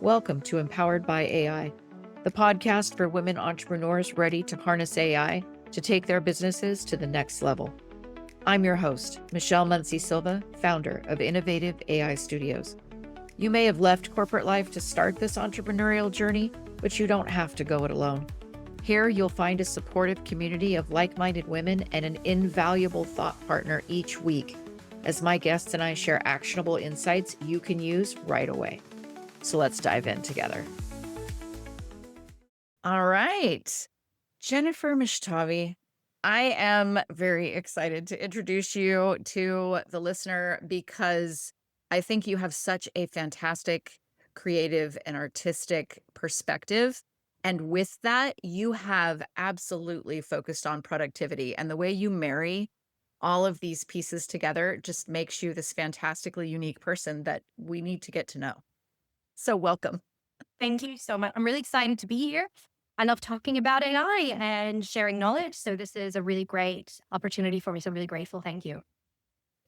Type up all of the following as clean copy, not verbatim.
Welcome to Empowered by AI, the podcast for women entrepreneurs ready to harness AI to take their businesses to the next level. I'm your host, Michelle Muncy-Silva, founder of Innovative AI Studios. You may have left corporate life to start this entrepreneurial journey, but you don't have to go it alone. Here, you'll find a supportive community of like-minded women and an invaluable thought partner each week, as my guests and I share actionable insights you can use right away. So let's dive in together. All right. Jennifer Michtavy, I am very excited to introduce you to the listener because I think you have such a fantastic creative and artistic perspective. And with that, you have absolutely focused on productivity. And the way you marry all of these pieces together just makes you this fantastically unique person that we need to get to know. So welcome. Thank you so much. I'm really excited to be here. I love talking about AI and sharing knowledge. So this is a really great opportunity for me. So I'm really grateful. Thank you.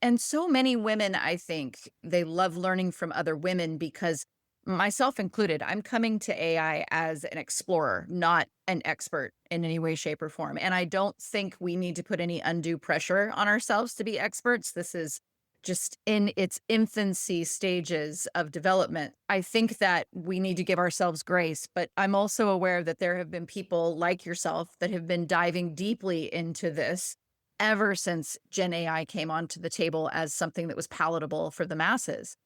And so many women, I think, they love learning from other women because, myself included, I'm coming to AI as an explorer, not an expert in any way, shape, or form. And I don't think we need to put any undue pressure on ourselves to be experts. This is just in its infancy stages of development. I think that we need to give ourselves grace, but I'm also aware that there have been people like yourself that have been diving deeply into this ever since Gen AI came onto the table as something that was palatable for the masses.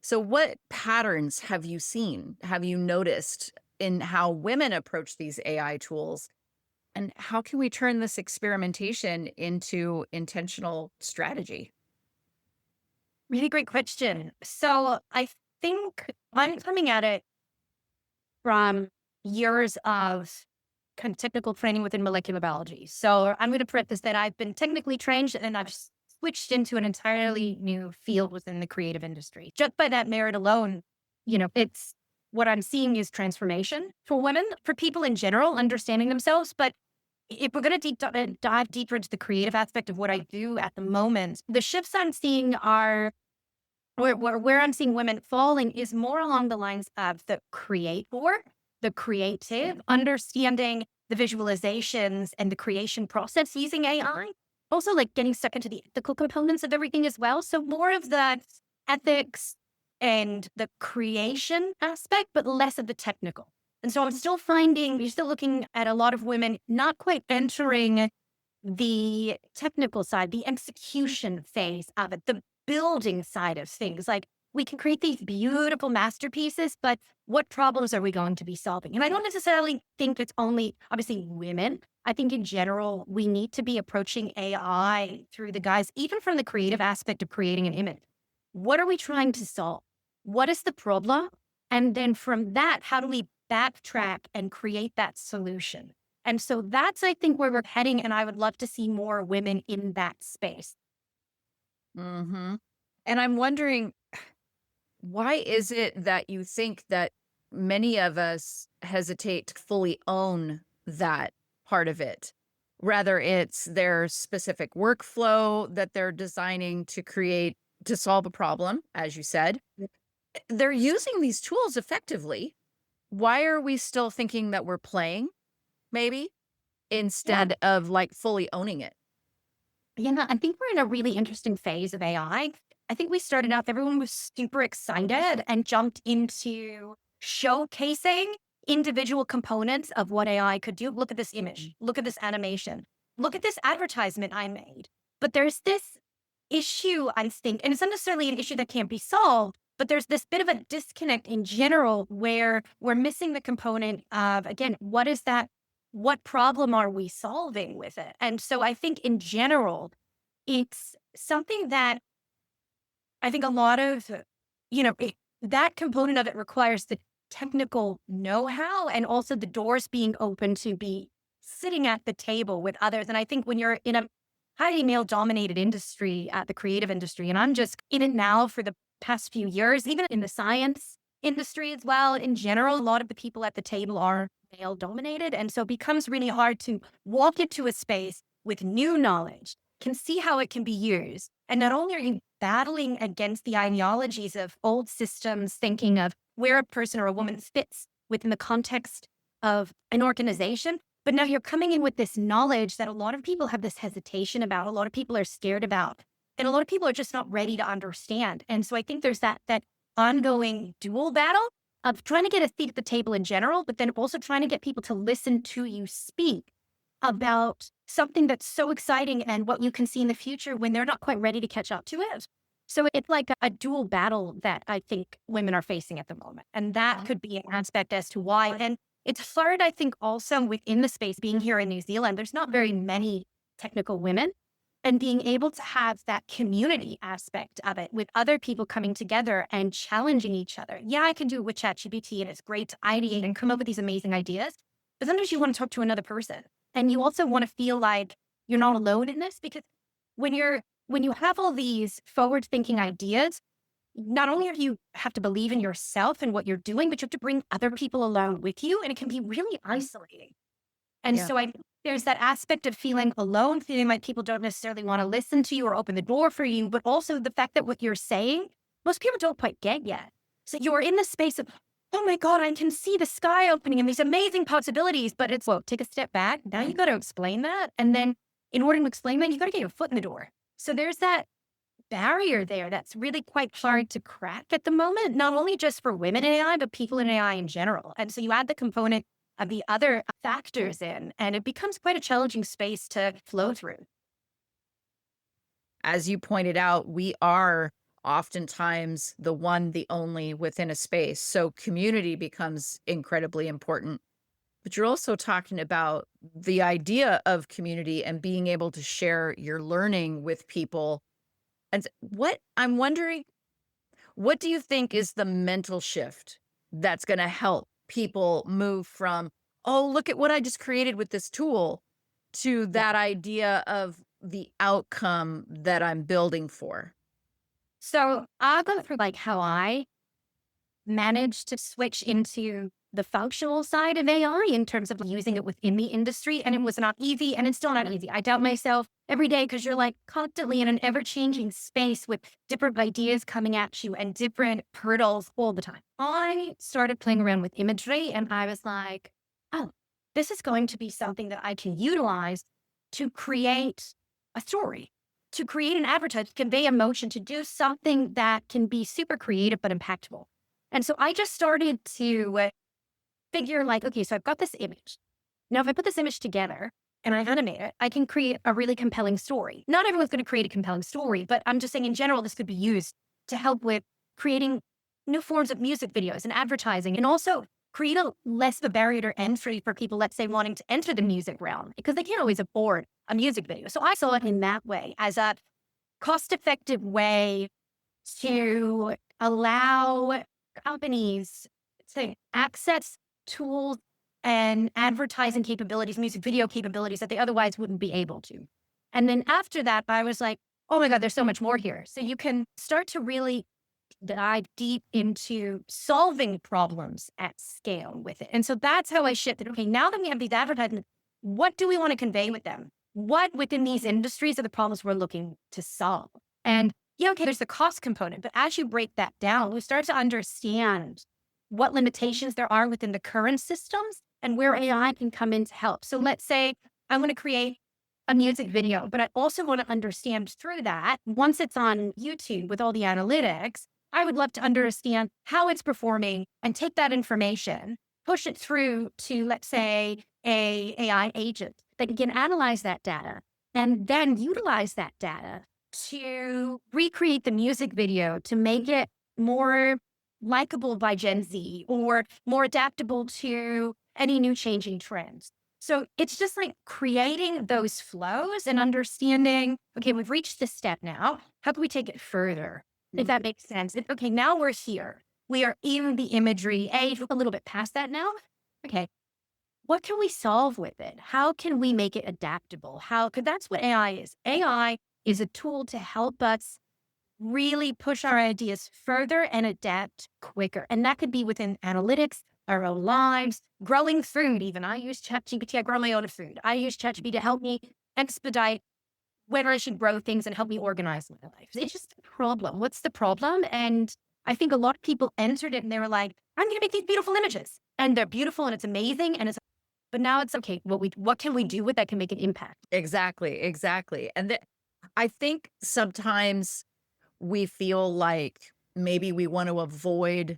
So what patterns have you seen? Have you noticed in how women approach these AI tools? And how can we turn this experimentation into intentional strategy? Really great question. So I think I'm coming at it from years of kind of technical training within molecular biology. So I'm going to preface that I've been technically trained and I've switched into an entirely new field within the creative industry. Just by that merit alone, it's what I'm seeing is transformation for women, for people in general, understanding themselves. But if we're going to dive deeper into the creative aspect of what I do at the moment, the shifts I'm seeing are where I'm seeing women falling is more along the lines of the creator, the creative, understanding the visualizations and the creation process using AI. Also, like getting stuck into the ethical components of everything as well. So more of the ethics and the creation aspect, but less of the technical. And so I'm still finding, you're still looking at a lot of women not quite entering the technical side, the execution phase of it, the building side of things. Like we can create these beautiful masterpieces, but what problems are we going to be solving? And I don't necessarily think it's only obviously women. I think in general, we need to be approaching AI through the guise, even from the creative aspect of creating an image. What are we trying to solve? What is the problem? And then from that, how do we backtrack and create that solution? And so that's, I think, where we're heading. And I would love to see more women in that space. Mm-hmm. And I'm wondering, why is it that you think that many of us hesitate to fully own that part of it? Rather, it's their specific workflow that they're designing to create to solve a problem, as you said. They're using these tools effectively. Why are we still thinking that we're playing, maybe, instead of like fully owning it? Yeah, I think we're in a really interesting phase of AI. I think we started out, everyone was super excited and jumped into showcasing individual components of what AI could do. Look at this image. Look at this animation. Look at this advertisement I made. But there's this issue, I think, and it's not necessarily an issue that can't be solved, but there's this bit of a disconnect in general where we're missing the component of, again, what is that? What problem are we solving with it? And so I think in general, it's something that I think a lot of, that component of it requires the technical know-how and also the doors being open to be sitting at the table with others. And I think when you're in a highly male-dominated industry, the creative industry, and I'm just in it now for the past few years, even in the science industry as well, in general, a lot of the people at the table are male-dominated. And so it becomes really hard to walk into a space with new knowledge, can see how it can be used. And not only are you battling against the ideologies of old systems, thinking of where a person or a woman fits within the context of an organization. But now you're coming in with this knowledge that a lot of people have this hesitation about, a lot of people are scared about, and a lot of people are just not ready to understand. And so I think there's that ongoing dual battle of trying to get a seat at the table in general, but then also trying to get people to listen to you speak about something that's so exciting and what you can see in the future when they're not quite ready to catch up to it. So it's like a dual battle that I think women are facing at the moment. And that could be an aspect as to why. And it's hard, I think, also within the space, being here in New Zealand, there's not very many technical women. And being able to have that community aspect of it with other people coming together and challenging each other. Yeah, I can do it with ChatGPT and it's great to ideate and come up with these amazing ideas. But sometimes you want to talk to another person. And you also want to feel like you're not alone in this, because when you have all these forward-thinking ideas, not only do you have to believe in yourself and what you're doing, but you have to bring other people along with you. And it can be really isolating. And Yeah. so there's that aspect of feeling alone, feeling like people don't necessarily want to listen to you or open the door for you, but also the fact that what you're saying, most people don't quite get yet. So you're in the space of, oh my God, I can see the sky opening and these amazing possibilities, but it's, well, take a step back. Now you got to explain that. And then in order to explain that, you got to get your foot in the door. So there's that barrier there that's really quite hard to crack at the moment, not only just for women in AI, but people in AI in general. And so you add the component of the other factors in, and it becomes quite a challenging space to flow through. As you pointed out, we are oftentimes the one, the only within a space. So community becomes incredibly important. But you're also talking about the idea of community and being able to share your learning with people. And what I'm wondering, what do you think is the mental shift that's going to help people move from, oh, look at what I just created with this tool, to Yeah. that idea of the outcome that I'm building for? So I'll go through like how I managed to switch into the functional side of AI in terms of using it within the industry. And it was not easy, and it's still not easy. I doubt myself every day because you're like constantly in an ever changing space with different ideas coming at you and different hurdles all the time. I started playing around with imagery and I was like, oh, this is going to be something that I can utilize to create a story, to create an advertisement, convey emotion, to do something that can be super creative but impactful. And so I just started to figure like, okay, so I've got this image. Now, if I put this image together and I animate it, I can create a really compelling story. Not everyone's going to create a compelling story, but I'm just saying in general, this could be used to help with creating new forms of music videos and advertising, and also create a less of a barrier to entry for people, let's say, wanting to enter the music realm because they can't always afford a music video. So I saw it in that way as a cost-effective way to allow companies to access tools and advertising capabilities, music video capabilities that they otherwise wouldn't be able to. And then after that, I was like, oh my God, there's so much more here. So you can start to really dive deep into solving problems at scale with it. And so that's how I shifted. Okay, now that we have these advertisements, what do we want to convey with them? What within these industries are the problems we're looking to solve? And yeah, okay, there's the cost component, but as you break that down, we start to understand what limitations there are within the current systems and where AI can come in to help. So let's say I want to create a music video, but I also want to understand through that, once it's on YouTube with all the analytics, I would love to understand how it's performing and take that information, push it through to, let's say, a AI agent that can analyze that data and then utilize that data to recreate the music video to make it more likable by Gen Z or more adaptable to any new changing trends. So it's just like creating those flows and understanding, okay, we've reached this step now. How can we take it further? If that makes sense. Okay, now we're here. We are in the imagery age, a little bit past that now. Okay, what can we solve with it? How can we make it adaptable? Because that's what AI is. AI is a tool to help us really push our ideas further and adapt quicker. And that could be within analytics, our own lives, growing food even. I use ChatGPT, I grow my own food. I use ChatGPT to help me expedite where I should grow things and help me organize my life. It's just a problem. What's the problem? And I think a lot of people entered it and they were like, I'm going to make these beautiful images. And they're beautiful and it's amazing. And it's, but now it's okay. What can we do with that can make an impact? Exactly, exactly. I think sometimes we feel like maybe we want to avoid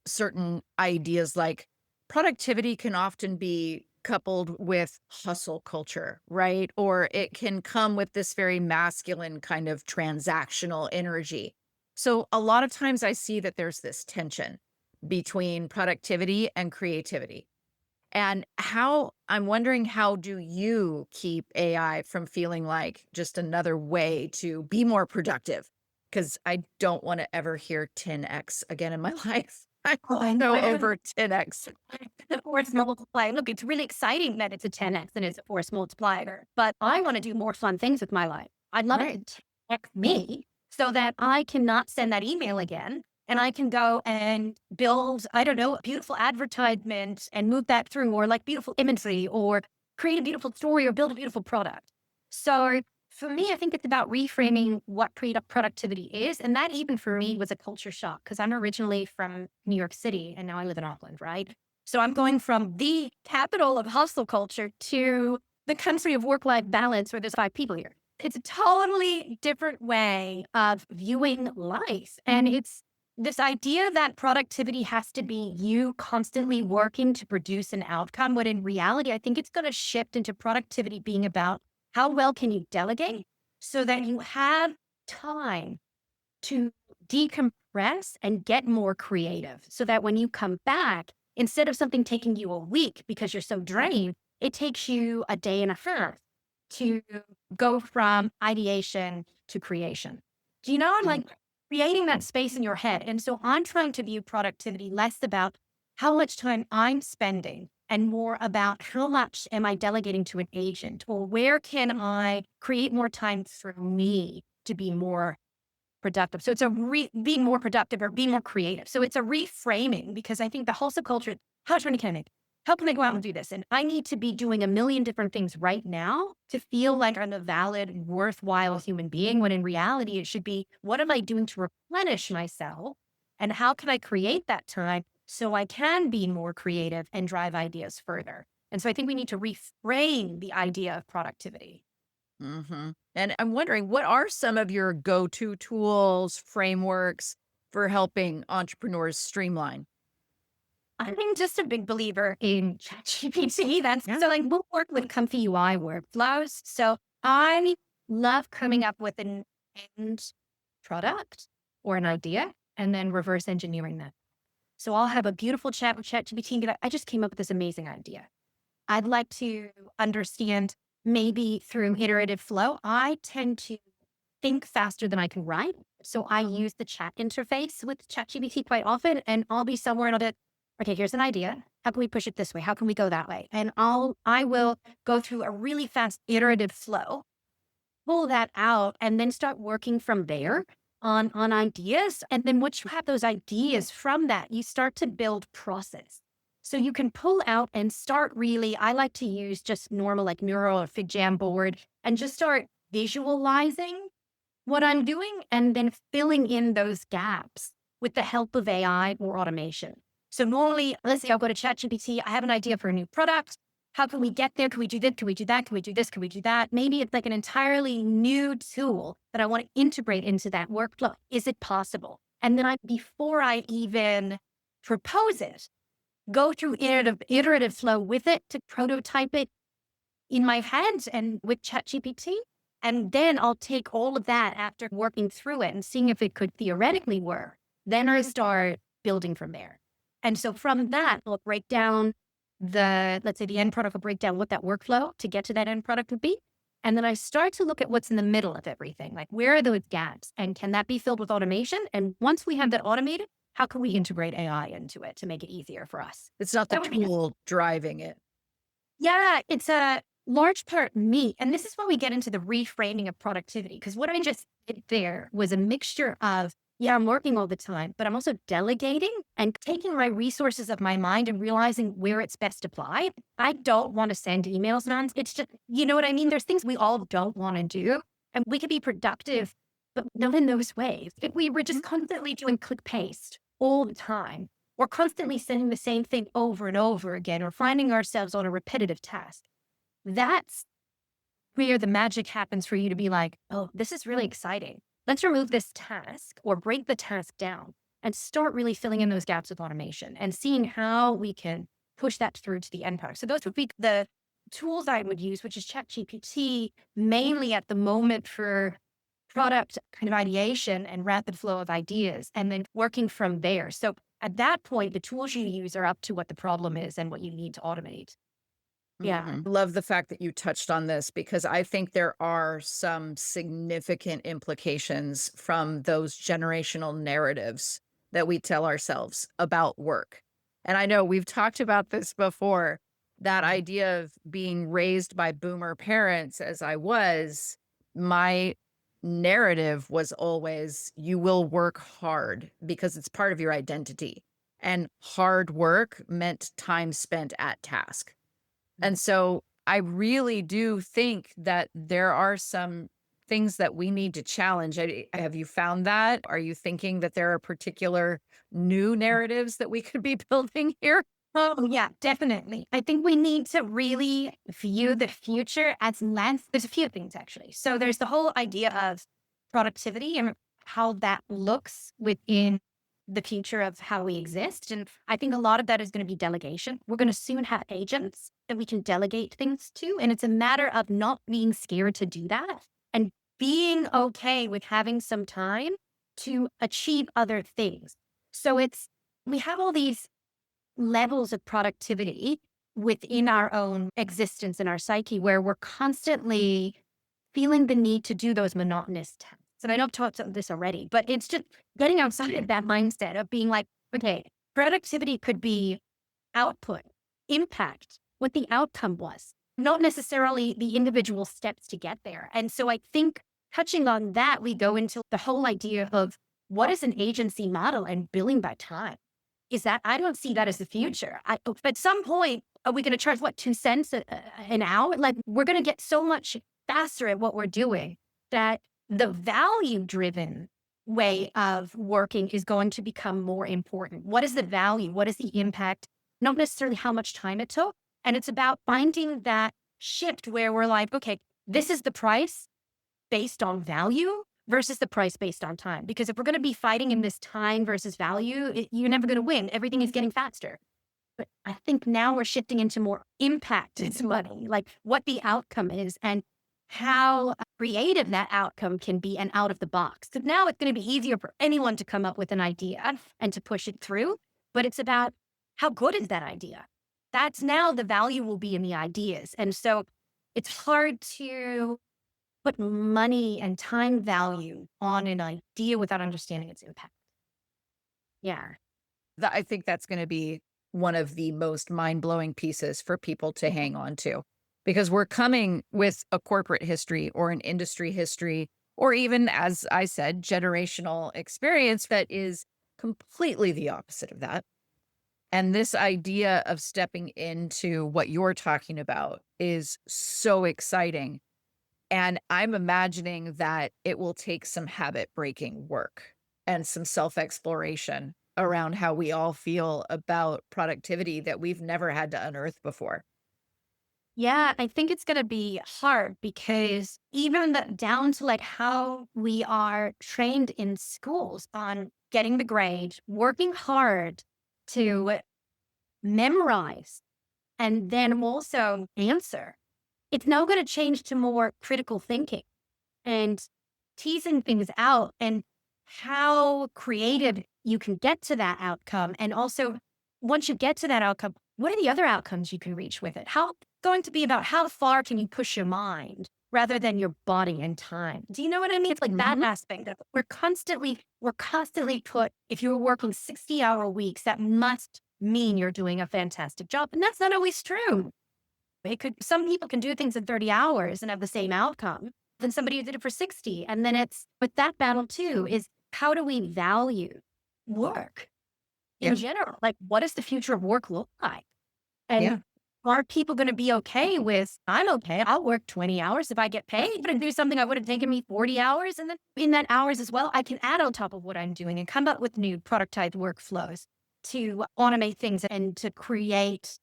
certain ideas, like productivity can often be coupled with hustle culture, right? Or it can come with this very masculine kind of transactional energy. So a lot of times I see that there's this tension between productivity and creativity. And how I'm wondering, how do you keep AI from feeling like just another way to be more productive? Because I don't want to ever hear 10x again in my life. I'm Oh, I know. so I haven't over 10x. the force multiplier. Look, it's really exciting that it's a 10x and it's a force multiplier, but I want to do more fun things with my life. I'd love it Right. to 10x me so that I cannot send that email again and I can go and build, I don't know, a beautiful advertisement and move that through, or like beautiful imagery, or create a beautiful story, or build a beautiful product. So for me, I think it's about reframing what productivity is. And that even for me was a culture shock because I'm originally from New York City and now I live in Auckland, right? So I'm going from the capital of hustle culture to the country of work-life balance where there's 5 people here. It's a totally different way of viewing life. And it's this idea that productivity has to be you constantly working to produce an outcome, when in reality, I think it's going to shift into productivity being about how well can you delegate so that you have time to decompress and get more creative, so that when you come back, instead of something taking you a week because you're so drained, it takes you a day and a half to go from ideation to creation. Do you know? I'm like creating that space in your head. And so I'm trying to view productivity less about how much time I'm spending and more about how much am I delegating to an agent, or where can I create more time for me to be more productive. So it's being more productive or being more creative. So it's a reframing, because I think the whole subculture, how much money can I make? How can I go out and do this? And I need to be doing a million different things right now to feel like I'm a valid, worthwhile human being, when in reality, it should be, what am I doing to replenish myself? And how can I create that time so I can be more creative and drive ideas further? And so I think we need to reframe the idea of productivity. And I'm wondering, what are some of your go-to tools, frameworks for helping entrepreneurs streamline? I'm just a big believer in ChatGPT. That's Yeah. so like we'll work with comfy UI workflows. So I love coming up with an end product or an idea and then reverse engineering that. So I'll have a beautiful chat with ChatGPT and be like, I just came up with this amazing idea. I'd like to understand, maybe through iterative flow. I tend to think faster than I can write. So I use the chat interface with ChatGPT quite often, and I'll be somewhere and I'll be like, okay, here's an idea. How can we push it this way? How can we go that way? And I will go through a really fast iterative flow, pull that out, and then start working from there on ideas. And then once you have those ideas from that, you start to build process. So you can pull out and start really, I like to use just normal like Miro or FigJam board and just start visualizing what I'm doing and then filling in those gaps with the help of AI or automation. So normally, let's say I'll go to ChatGPT, I have an idea for a new product. How can we get there? Can we do this? Can we do that? Can we do this? Can we do that? Maybe it's like an entirely new tool that I want to integrate into that workflow. Is it possible? And then before I even propose it, go through iterative flow with it to prototype it in my head and with ChatGPT. And then I'll take all of that after working through it and seeing if it could theoretically work. Then I start building from there. And so from that, I'll break down let's say the end product will break down what that workflow to get to that end product would be. And then I start to look at what's in the middle of everything. Like, where are those gaps? And can that be filled with automation? And once we have that automated, how can we integrate AI into it to make it easier for us? It's not the That would be tool driving it. Yeah, it's a large part me. And this is when we get into the reframing of productivity. Because what I just did there was a mixture of Yeah, I'm working all the time, but I'm also delegating and taking my resources of my mind and realizing where it's best applied. I don't want to send emails, man. It's just, you know what I mean? There's things we all don't want to do, and we could be productive, but not in those ways. If we were just constantly doing click paste all the time, or constantly sending the same thing over and over again, or finding ourselves on a repetitive task, that's where the magic happens for you to be like, oh, this is really exciting. Let's remove this task or break the task down and start really filling in those gaps with automation and seeing how we can push that through to the end product. So those would be the tools I would use, which is ChatGPT, mainly at the moment for product kind of ideation and rapid flow of ideas, and then working from there. So at that point, the tools you use are up to what the problem is and what you need to automate. Yeah. Love the fact that you touched on this because I think there are some significant implications from those generational narratives that we tell ourselves about work. And I know we've talked about this before, that idea of being raised by boomer parents as I was, my narrative was always you will work hard because it's part of your identity. And hard work meant time spent at task. And so I really do think that there are some things that we need to challenge. Have you found that? Are you thinking that there are particular new narratives that we could be building here? Oh, yeah, definitely. I think we need to really view the future as less. There's a few things actually. So there's the whole idea of productivity and how that looks within the future of how we exist. And I think a lot of that is going to be delegation. We're going to soon have agents that we can delegate things to. And it's a matter of not being scared to do that and being okay with having some time to achieve other things. So we have all these levels of productivity within our own existence and our psyche where we're constantly feeling the need to do those monotonous tasks. And I know I've talked about this already, but it's just getting outside of that mindset of being like, okay, productivity could be output, impact, what the outcome was, not necessarily the individual steps to get there. And so I think touching on that, we go into the whole idea of what is an agency model and billing by time. Is that I don't see that as the future. At some point, are we going to charge what 2 cents an hour? Like we're going to get so much faster at what we're doing that the value driven way of working is going to become more important. What is the value? What is the impact? Not necessarily how much time it took. And it's about finding that shift where we're like, okay, this is the price based on value versus the price based on time. Because if we're going to be fighting in this time versus value, you're never going to win. Everything is getting faster. But I think now we're shifting into more impact is money, like what the outcome is and how creative that outcome can be and out of the box. Because now it's going to be easier for anyone to come up with an idea and to push it through. But it's about how good is that idea? That's now the value will be in the ideas. And so it's hard to put money and time value on an idea without understanding its impact. Yeah. I think that's going to be one of the most mind-blowing pieces for people to hang on to because we're coming with a corporate history or an industry history, or even, as I said, generational experience that is completely the opposite of that. And this idea of stepping into what you're talking about is so exciting. And I'm imagining that it will take some habit breaking work and some self exploration around how we all feel about productivity that we've never had to unearth before. Yeah, I think it's going to be hard because even down to like how we are trained in schools on getting the grade, working hard to memorize, and then also answer. It's now going to change to more critical thinking and teasing things out and how creative you can get to that outcome. And also, once you get to that outcome, what are the other outcomes you can reach with it? How going to be about how far can you push your mind rather than your body and time? Do you know what I mean? It's like that Mhm. aspect of it. We're constantly put, if you're working 60-hour weeks, that must mean you're doing a fantastic job. And that's not always true. Some people can do things in 30 hours and have the same outcome than somebody who did it for 60. And then it's with that battle too, is how do we value work in Yeah. general? Like, what does the future of work look like? Yeah. And are people going to be okay with, I'm okay, I'll work 20 hours if I get paid to do something I would have taken me 40 hours. And then in that hours as well, I can add on top of what I'm doing and come up with new productized workflows to automate things and to create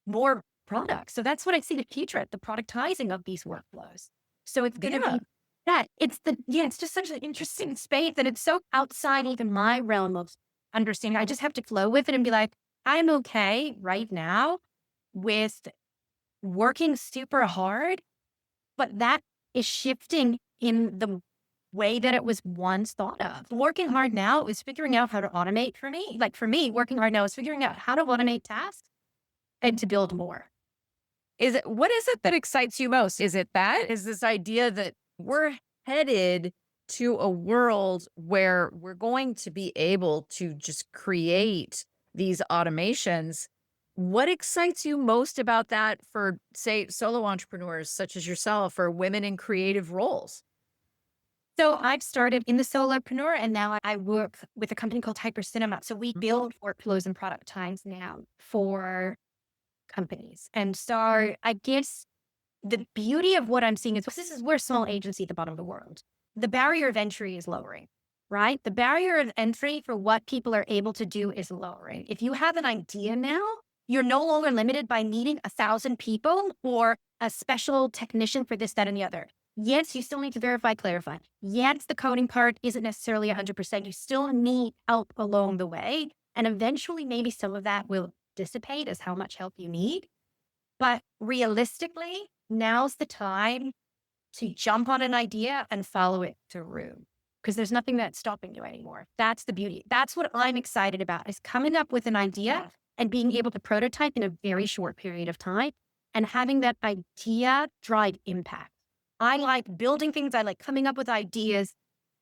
more products. So that's what I see the future at, the productizing of these workflows. So it's going to Yeah. be that it's just such an interesting space and it's so outside even my realm of understanding. I just have to flow with it and be like, I'm okay right now with working super hard, but that is shifting in the way that it was once thought of. Working hard now is figuring out how to automate for me. Like for me, working hard now is figuring out how to automate tasks and to build more. What is it that excites you most? Is it that? Is this idea that we're headed to a world where we're going to be able to just create these automations? What excites you most about that for, say, solo entrepreneurs such as yourself or women in creative roles? So I've started in the solopreneur and now I work with a company called Hyper Cinema. So we Mhm. build workflows and product times now for companies. And so I guess the beauty of what I'm seeing is we're a small agency at the bottom of the world. The barrier of entry is lowering, right? The barrier of entry for what people are able to do is lowering. If you have an idea now, you're no longer limited by needing 1,000 people or a special technician for this, that, and the other. Yes, you still need to verify, clarify. Yes, the coding part isn't necessarily 100%. You still need help along the way. And eventually, maybe some of that will dissipate as how much help you need. But realistically, now's the time to jump on an idea and follow it through because there's nothing that's stopping you anymore. That's the beauty. That's what I'm excited about is coming up with an idea and being able to prototype in a very short period of time and having that idea drive impact. I like building things. I like coming up with ideas,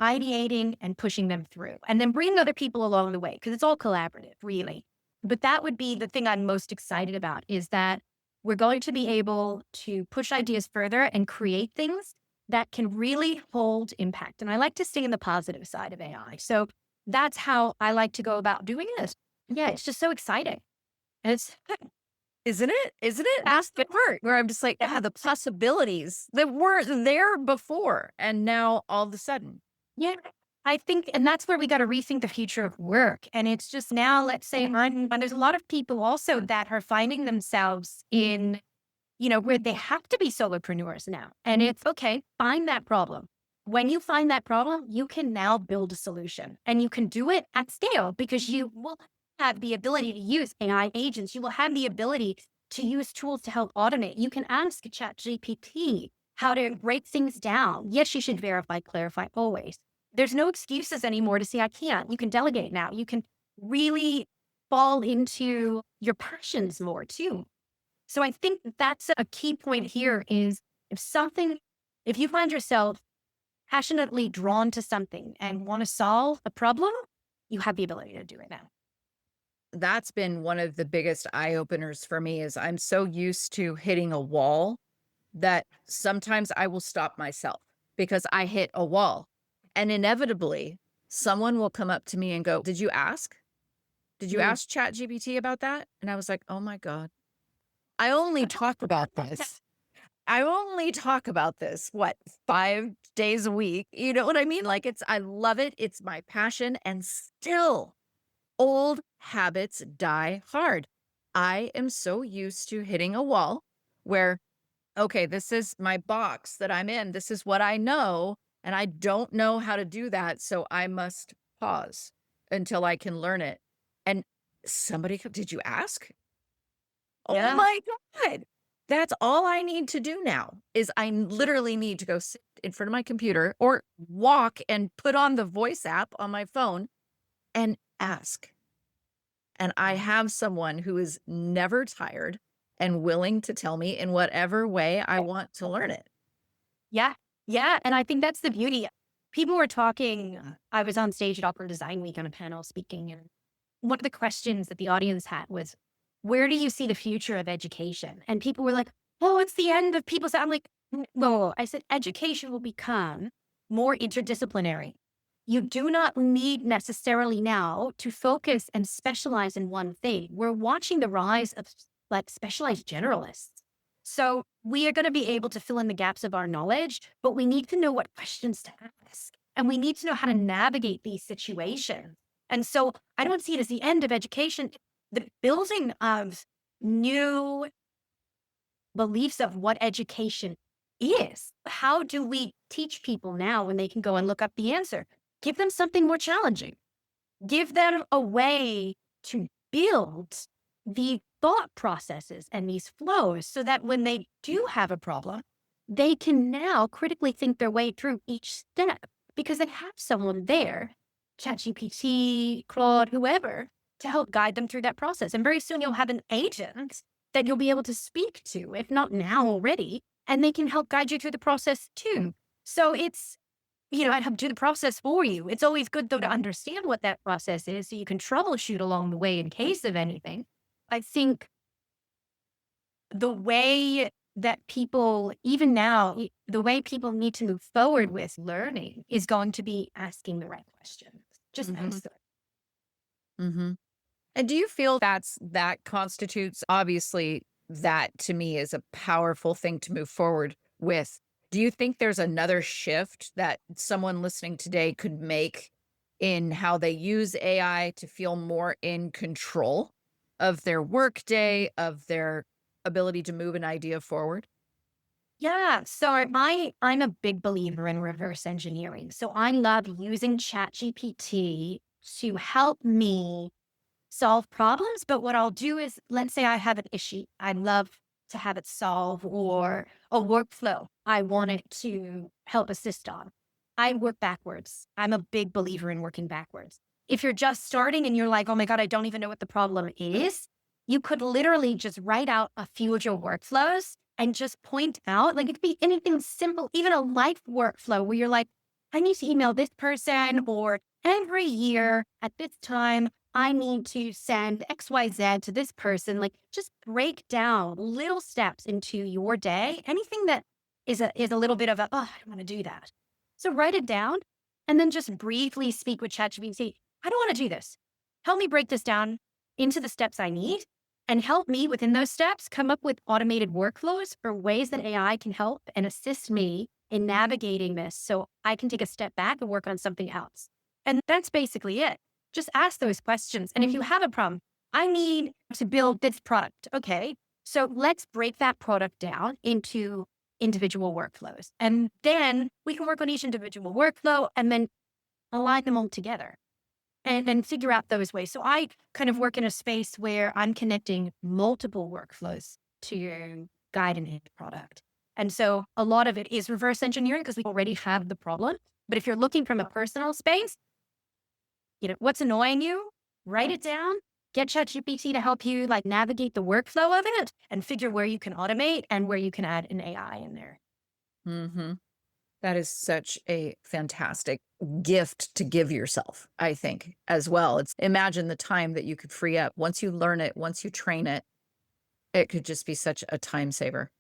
ideating and pushing them through and then bringing other people along the way because it's all collaborative, really. But that would be the thing I'm most excited about is that we're going to be able to push ideas further and create things that can really hold impact. And I like to stay in the positive side of AI. So that's how I like to go about doing this. Yeah, it's just so exciting. And it's Isn't it? Isn't it? That's the part where I'm just like, yeah, the possibilities that weren't there before. And now all of a sudden, yeah. I think, and that's where we got to rethink the future of work. And it's just now, let's say, and there's a lot of people also that are finding themselves in where they have to be solopreneurs now. And it's okay, find that problem. When you find that problem, you can now build a solution and you can do it at scale because you will have the ability to use AI agents. You will have the ability to use tools to help automate. You can ask ChatGPT how to break things down. Yes, you should verify, clarify always. There's no excuses anymore to say, I can't. You can delegate now. You can really fall into your passions more too. So I think that's a key point here is if you find yourself passionately drawn to something and want to solve a problem, you have the ability to do it now. that's been one of the biggest eye openers for me is I'm so used to hitting a wall that sometimes I will stop myself because I hit a wall. And inevitably, someone will come up to me and go, "Did you ask? Did you Mm. ask ChatGPT about that?" And I was like, "Oh my God. I only talk about this. I only talk about this, what, 5 days a week?" You know what I mean? Like, I love it. It's my passion. And still, old habits die hard. I am so used to hitting a wall where, okay, this is my box that I'm in. This is what I know. And I don't know how to do that. So I must pause until I can learn it. And did you ask? Oh Yeah. my God. That's all I need to do now is literally need to go sit in front of my computer or walk and put on the voice app on my phone and ask. And I have someone who is never tired and willing to tell me in whatever way I want to learn it. Yeah. Yeah. And I think that's the beauty. People were talking, I was on stage at Opera Design Week on a panel speaking, and one of the questions that the audience had was, where do you see the future of education? And people were like, oh, it's the end of people. I'm like, no, I said, education will become more interdisciplinary. You do not need necessarily now to focus and specialize in one thing. We're watching the rise of like specialized generalists. So we are going to be able to fill in the gaps of our knowledge, but we need to know what questions to ask. And we need to know how to navigate these situations. And so I don't see it as the end of education. The building of new beliefs of what education is. How do we teach people now when they can go and look up the answer? Give them something more challenging. Give them a way to build the thought processes and these flows so that when they do have a problem, they can now critically think their way through each step because they have someone there, ChatGPT, Claude, whoever, to help guide them through that process. And very soon you'll have an agent that you'll be able to speak to, if not now already, and they can help guide you through the process too. So it's, I'd help do the process for you. It's always good though to understand what that process is so you can troubleshoot along the way in case of anything. I think the way that people, even now, the way people need to move forward with learning is going to be asking the right questions. Just Mhm. ask them. Mhm. And do you feel that constitutes obviously that to me is a powerful thing to move forward with. Do you think there's another shift that someone listening today could make in how they use AI to feel more in control of their workday, of their ability to move an idea forward? Yeah. So I'm a big believer in reverse engineering. So I love using ChatGPT to help me solve problems. But what I'll do is, let's say I have an issue I'd love to have it solve or a workflow I want it to help assist on. I work backwards. I'm a big believer in working backwards. If you're just starting and you're like, oh my God, I don't even know what the problem is, you could literally just write out a few of your workflows and just point out, like it could be anything simple, even a life workflow where you're like, I need to email this person, or every year at this time, I need to send XYZ to this person. Like just break down little steps into your day. Anything that is a little bit of a, oh, I don't want to do that. So write it down and then just briefly speak with ChatGPT. I don't want to do this. Help me break this down into the steps I need and help me within those steps come up with automated workflows or ways that AI can help and assist me in navigating this so I can take a step back and work on something else. And that's basically it. Just ask those questions. And if you have a problem, I need to build this product. Okay. So let's break that product down into individual workflows. And then we can work on each individual workflow and then align them all together and then figure out those ways. So I kind of work in a space where I'm connecting multiple workflows to guide an end product. And so a lot of it is reverse engineering because we already have the problem. But if you're looking from a personal space, what's annoying you, write it down, get ChatGPT to help you like navigate the workflow of it and figure where you can automate and where you can add an AI in there. Mhm. That is such a fantastic gift to give yourself, I think, as well. It's imagine the time that you could free up. Once you learn it, once you train it, it could just be such a time saver.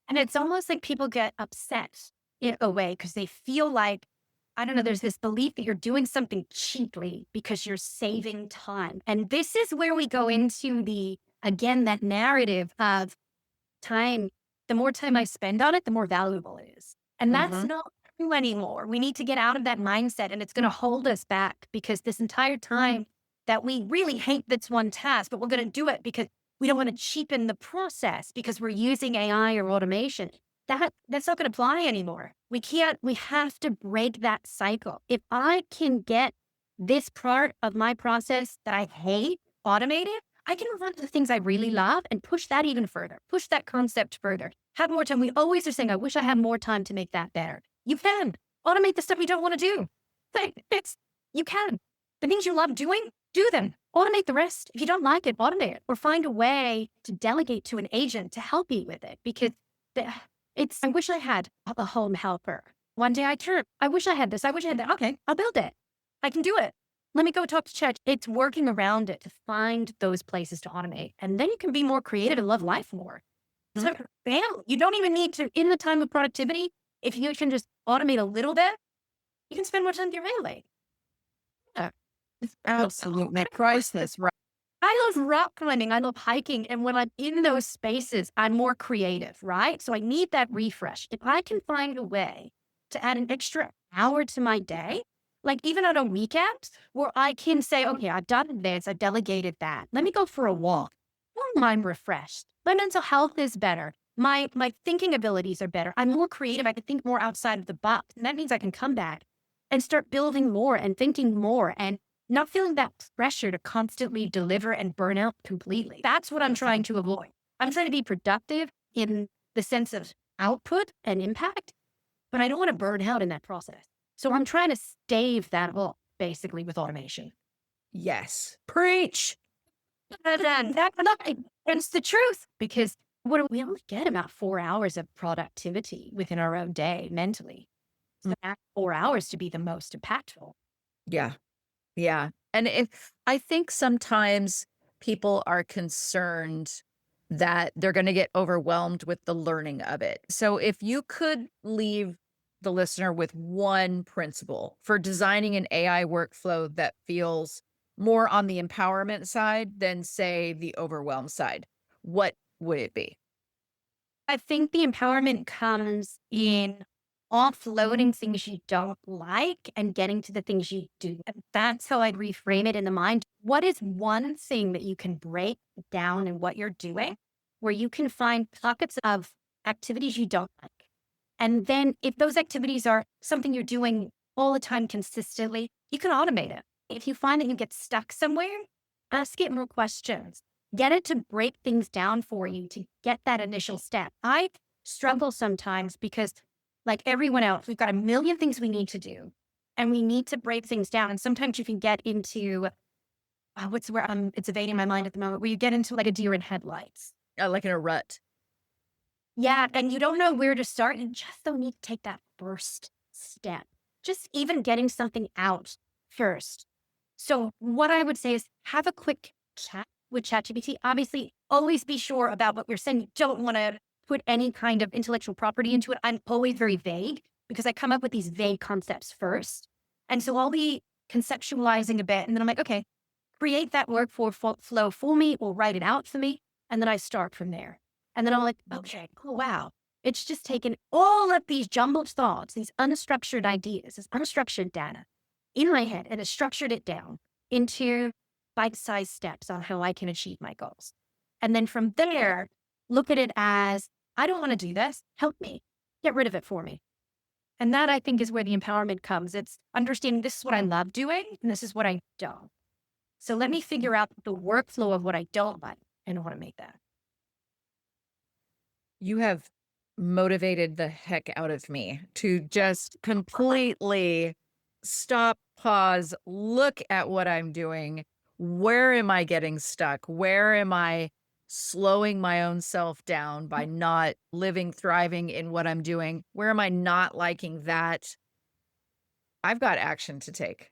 And it's almost like people get upset in a way because they feel like, I don't know, there's this belief that you're doing something cheaply because you're saving time. And this is where we go into again, that narrative of time. The more time I spend on it, the more valuable it is. And that's Mhm. not true anymore. We need to get out of that mindset and it's going to hold us back because this entire time that we really hate this one task, but we're going to do it because we don't want to cheapen the process because we're using AI or automation. That's not going to fly anymore. We have to break that cycle. If I can get this part of my process that I hate automated, I can move on to the things I really love and push that even further, push that concept further. Have more time. We always are saying, I wish I had more time to make that better. You can automate the stuff you don't want to do. You can. The things you love doing, do them. Automate the rest. If you don't like it, automate it or find a way to delegate to an agent to help you with it because I wish I had a home helper. One day I wish I had this. I wish I had that. Okay, I'll build it. I can do it. Let me go talk to Chat. It's working around it to find those places to automate. And then you can be more creative and love life more. Mhm. So, bam, you don't even need to, in the time of productivity, if you can just automate a little bit, you can spend more time with your family. Absolutely priceless, right? I love rock climbing. I love hiking. And when I'm in those spaces, I'm more creative, right? So I need that refresh. If I can find a way to add an extra hour to my day, like even on a weekend where I can say, okay, I've done this, I've delegated that. Let me go for a walk. Oh, I'm refreshed. My mental health is better. My thinking abilities are better. I'm more creative. I can think more outside of the box. And that means I can come back and start building more and thinking more and not feeling that pressure to constantly deliver and burn out completely. That's what I'm trying to avoid. I'm trying to be productive in the sense of output and impact, but I don't want to burn out in that process. So I'm trying to stave that off basically with automation. Yes. Preach. And then it's the truth because what do we only get about 4 hours of productivity within our own day mentally. So that 4 hours to be the most impactful. Yeah. Yeah. And if I think sometimes people are concerned that they're going to get overwhelmed with the learning of it. So if you could leave the listener with one principle for designing an AI workflow that feels more on the empowerment side than, say, the overwhelm side, what would it be? I think the empowerment comes in offloading things you don't like and getting to the things you do. And that's how I'd reframe it in the mind. What is one thing that you can break down in what you're doing where you can find pockets of activities you don't like? And then if those activities are something you're doing all the time consistently, you can automate it. If you find that you get stuck somewhere, ask it more questions. Get it to break things down for you to get that initial step. I struggle sometimes because, like everyone else, we've got a million things we need to do and we need to break things down. And sometimes you can get into what's where it's evading my mind at the moment, where you get into like a deer in headlights. Like in a rut. Yeah, and you don't know where to start and just don't need to take that first step. Just even getting something out first. So what I would say is have a quick chat with ChatGPT. Obviously, always be sure about what you're saying. You don't want to put any kind of intellectual property into it. I'm always very vague because I come up with these vague concepts first. And so I'll be conceptualizing a bit and then I'm like, okay, create that flow for me or write it out for me. And then I start from there. And then I'm like, okay, oh, wow. It's just taken all of these jumbled thoughts, these unstructured ideas, this unstructured data in my head and has structured it down into bite-sized steps on how I can achieve my goals. And then from there, look at it as, I don't want to do this. Help me. Get rid of it for me. And that I think is where the empowerment comes. It's understanding this is what I love doing and this is what I don't. So let me figure out the workflow of what I don't like and automate that. You have motivated the heck out of me to just completely stop, pause, look at what I'm doing. Where am I getting stuck? Where am I slowing my own self down by not living, thriving in what I'm doing? Where am I not liking that? I've got action to take.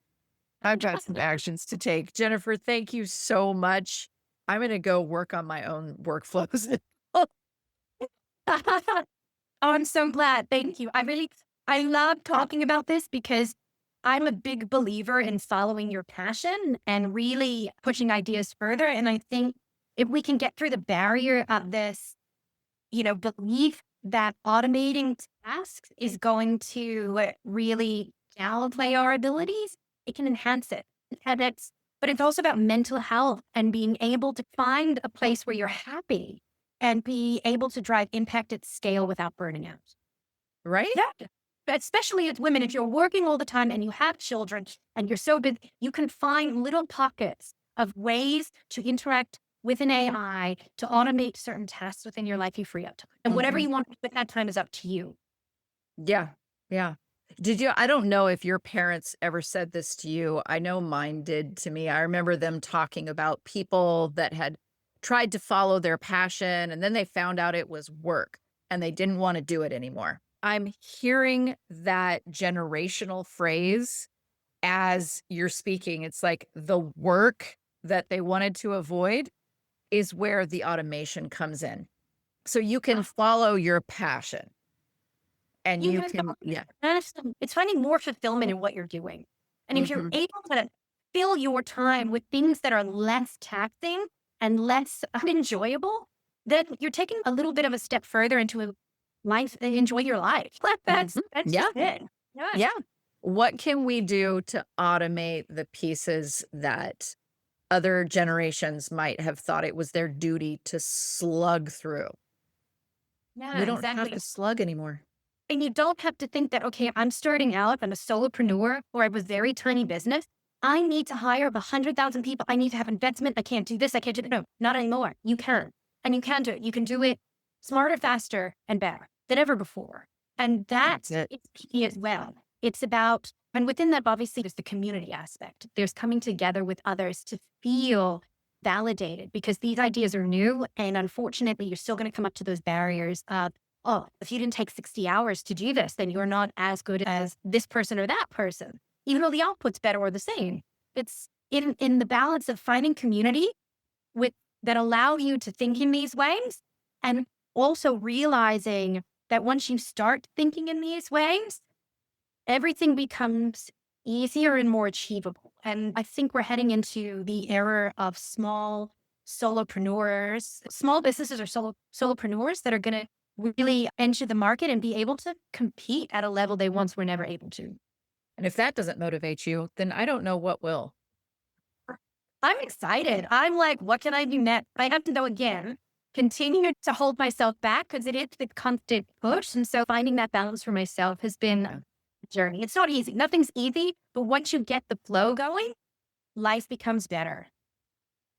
I've got some actions to take. Jennifer, thank you so much. I'm going to go work on my own workflows. Oh, I'm so glad. Thank you. I love talking about this because I'm a big believer in following your passion and really pushing ideas further. And I think if we can get through the barrier of this, belief that automating tasks is going to really downplay our abilities, it can enhance it. But it's also about mental health and being able to find a place where you're happy and be able to drive impact at scale without burning out. Right? Yeah. Especially as women, if you're working all the time and you have children and you're so busy, you can find little pockets of ways to interact with an AI to automate certain tasks within your life. You free up time. And whatever Mhm. you want with that time is up to you. Yeah. Yeah. I don't know if your parents ever said this to you. I know mine did to me. I remember them talking about people that had tried to follow their passion and then they found out it was work and they didn't want to do it anymore. I'm hearing that generational phrase as you're speaking. It's like the work that they wanted to avoid is where the automation comes in. So you can follow your passion and You you can can, yeah. it's finding more fulfillment in what you're doing. And if you're Mhm. able to fill your time with things that are less taxing and less unenjoyable, then you're taking a little bit of a step further into a life, enjoy your life. That's Yeah. just it. Yeah. Yeah. What can we do to automate the pieces that other generations might have thought it was their duty to slug through? Yeah, We don't have exactly. to slug anymore. And you don't have to think that, okay, I'm starting out, I'm a solopreneur, or I have a very tiny business. I need to hire 100,000 people. I need to have investment. I can't do this. I can't do that. No, not anymore. You can. And you can do it. You can do it smarter, faster, and better than ever before. And That's that's it. it's key as well. It's about, and within that, obviously, there's the community aspect. There's coming together with others to feel validated because these ideas are new. And unfortunately, you're still going to come up to those barriers of, oh, if you didn't take 60 hours to do this, then you're not as good as this person or that person, even though the output's better or the same. It's in the balance of finding community with that allow you to think in these ways and also realizing that once you start thinking in these ways, everything becomes easier and more achievable. And I think we're heading into the era of small solopreneurs, small businesses or solopreneurs that are going to really enter the market and be able to compete at a level they once were never able to. And if that doesn't motivate you, then I don't know what will. I'm excited. I'm like, what can I do next? I have to know again, continue to hold myself back because it is the constant push. And so finding that balance for myself has been a journey. It's not easy. Nothing's easy. But once you get the flow going, life becomes better.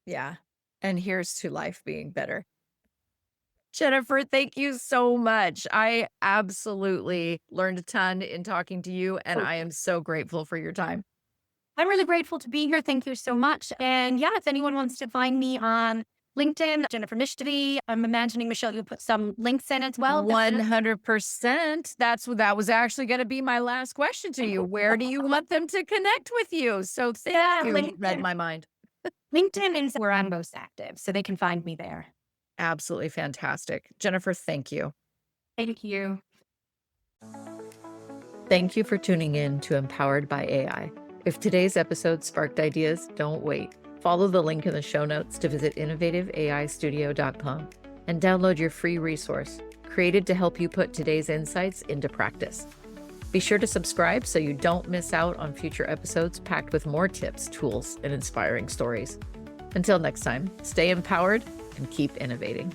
Yeah. And here's to life being better. Jennifer, thank you so much. I absolutely learned a ton in talking to you, and I am so grateful for your time. I'm really grateful to be here. Thank you so much. And yeah, if anyone wants to find me on LinkedIn, Jennifer Michtavy, I'm imagining, Michelle, you'll put some links in as well. 100%. That was actually going to be my last question to you. Where do you want them to connect with you? So thank you. You read my mind. LinkedIn is where I'm most active, so they can find me there. Absolutely fantastic. Jennifer, thank you. Thank you. Thank you for tuning in to Empowered by AI. If today's episode sparked ideas, don't wait. Follow the link in the show notes to visit innovativeaistudio.com and download your free resource, created to help you put today's insights into practice. Be sure to subscribe so you don't miss out on future episodes packed with more tips, tools, and inspiring stories. Until next time, stay empowered and keep innovating.